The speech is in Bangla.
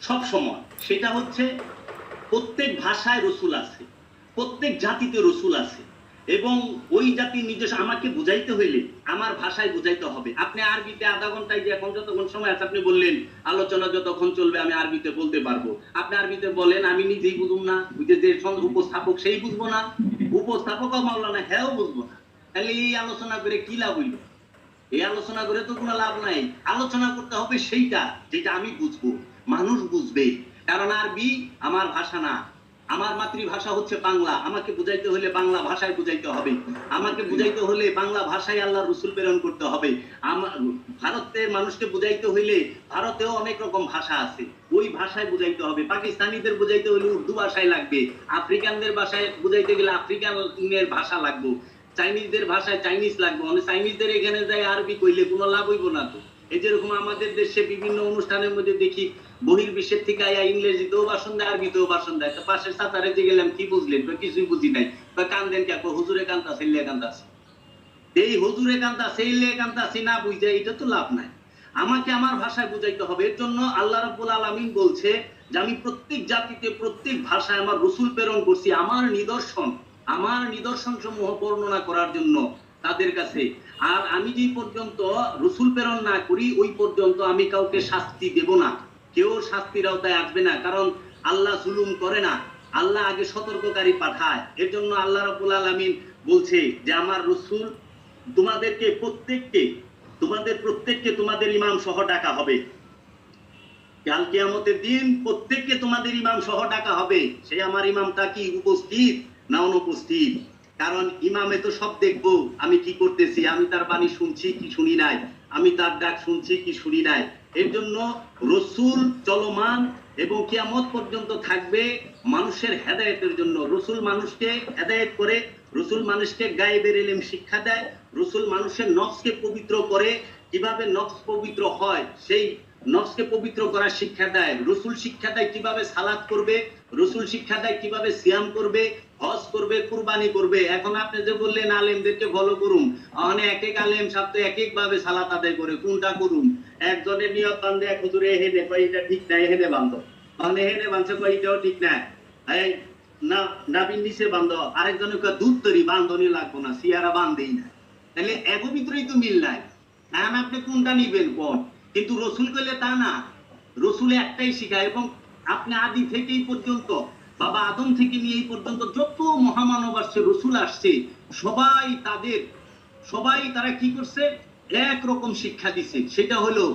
সব সময়, সেটা হচ্ছে প্রত্যেক ভাষায় রসুল আছে, প্রত্যেক জাতিতে রসুল আছে, এবং ওই জাতির নিজস্ব আমাকে বুঝাইতে হইলে আমার ভাষায় বুঝাইতে হবে। আপনি আরবিতে আধা ঘন্টায় যে এখন যতক্ষণ সময় আছে আপনি বললেন আলোচনা যতক্ষণ চলবে আমি আরবিতে বলতে পারবো, আপনি আরবিতে বলেন, আমি নিজেই বুঝুম না, বুঝে যে উপস্থাপক সেই বুঝবো না, উপস্থাপক মাওলানা হ্যাঁ বুঝবো না, তাহলে এই আলোচনা করে কি লাভ হইল? এই আলোচনা করে তো কোনো লাভ নাই। আলোচনা করতে হবে সেইটা যেটা আমি বুঝবো, মানুষ বুঝবে। কারণ আরবি আমার ভাষা না, আমার মাতৃভাষা হচ্ছে বাংলা, আমাকে বুঝাইতে হলে বাংলা ভাষায় বুঝাইতে হবে, আমাকে বুঝাইতে হলে বাংলা ভাষায় আল্লাহ রসুল প্রেরণ করতে হবে। ভারতের মানুষকে বুঝাইতে হইলে ভারতেও অনেক রকম ভাষা আছে, ওই ভাষায় বুঝাইতে হবে। পাকিস্তানিদের বুঝাইতে হলে উর্দু ভাষায় লাগবে, আফ্রিকানদের ভাষায় বুঝাইতে গেলে আফ্রিকানের ভাষা লাগবে, চাইনিজদের ভাষায় চাইনিজ লাগবে, মানে চাইনিজদের এখানে যাই আরবি কইলে কোনো লাভ হইব না। তো এই যেরকম আমাদের দেশে বিভিন্ন অনুষ্ঠানের মধ্যে দেখি বহির্বিশ্বের থেকে আয়া ইংরেজিতেও ভাষণ দেয়, আরবিতেও ভাষণ দেয়, তো পাশের সাঁতারে যে গেলাম কি বুঝলেন? কিছুই বুঝি নাই। কান্দেন কে? হুজুরে কান্তা সেলে কান্তাছে, এই হুজুরে কান্তা সেলে কান্তাছি না বুঝে এটা তো লাভ নাই। আমাকে আমার ভাষায় বুঝাইতে হবে। এর জন্য আল্লাহ রাব্বুল আলামিন বলছে যে আমি প্রত্যেক জাতিতে প্রত্যেক ভাষায় আমার রসুল প্রেরণ করছি আমার নিদর্শন সমূহ বর্ণনা করার জন্য তাদের কাছে। আর আমি যে পর্যন্ত রসুল প্রেরণ না করি ওই পর্যন্ত আমি কাউকে শাস্তি দেব না, কেউ শাস্তির আওতায় আসবে না। কারণ আল্লাহ জুলুম করে না, আল্লাহ আগে সতর্ককারী পাঠায়। এর জন্য আল্লাহ রাব্বুল আলামিন বলছে যে আমার রসুল তোমাদের প্রত্যেককে তোমাদের ইমাম সহ ডাকা হবে। কাল কিয়ামতের দিন প্রত্যেককে তোমাদের ইমাম সহ ডাকা হবে। সে আমার ইমামটা কি উপস্থিত না অনুপস্থিত? কারণ ইমামে তো সব দেখবো আমি কি করতেছি, আমি তার বাণী শুনছি কি শুনি নাই, আমি তার ডাক শুনছি কি শুনি নাই। এর জন্য রসুল চলমান এবং কিয়ামত পর্যন্ত থাকবে মানুষের হেদায়েতের জন্য। রসুল মানুষকে হেদায়েত করে, রসুল মানুষকে গায়েবের ইলম শিক্ষা দেয়, রসুল মানুষের নফসকে পবিত্র করে। কিভাবে নফস পবিত্র হয় সেই নফসকে পবিত্র করার শিক্ষা দেয়। রসুল শিক্ষা দেয় কিভাবে সালাত করবে, রসুল শিক্ষা দেয় কিভাবে সিয়াম করবে, হজ করবে, কুরবানি করবে। এখন আপনি যে বললেন আলেমদেরকে ফলো করুন, মানে এক এক আলেম সাথে এক এক ভাবে সালাত আদায় করে, কোনটা করুন? একজনের নিয়ত বান্ধে এক হুজুরে এহেনে কয় এটা ঠিক না, এহেনে বান্ধ, মানে এহেনে বান্ধে কয় এটাও ঠিক না, এই না নাবির নিচে বান্ধ, আরেকজনের কয় দুধ তৈরি বান্ধনি লাগবো না, সিয়ারা বান্ধেই না। তাহলে এক ভিতরেই তো মিল নাই। এখন আপনি কোনটা নিবেন কোন? কিন্তু রসুল কইলে তা না, রসুল একটাই শিখায়। এবং আপনি আদি থেকে এই পর্যন্ত বাবা আদম থেকে নিয়ে এই পর্যন্ত যত মহামানব আসছে, রসুল আসছে, সবাই তারা কি করছে? একরকম শিক্ষা দিছে, সেটা হলো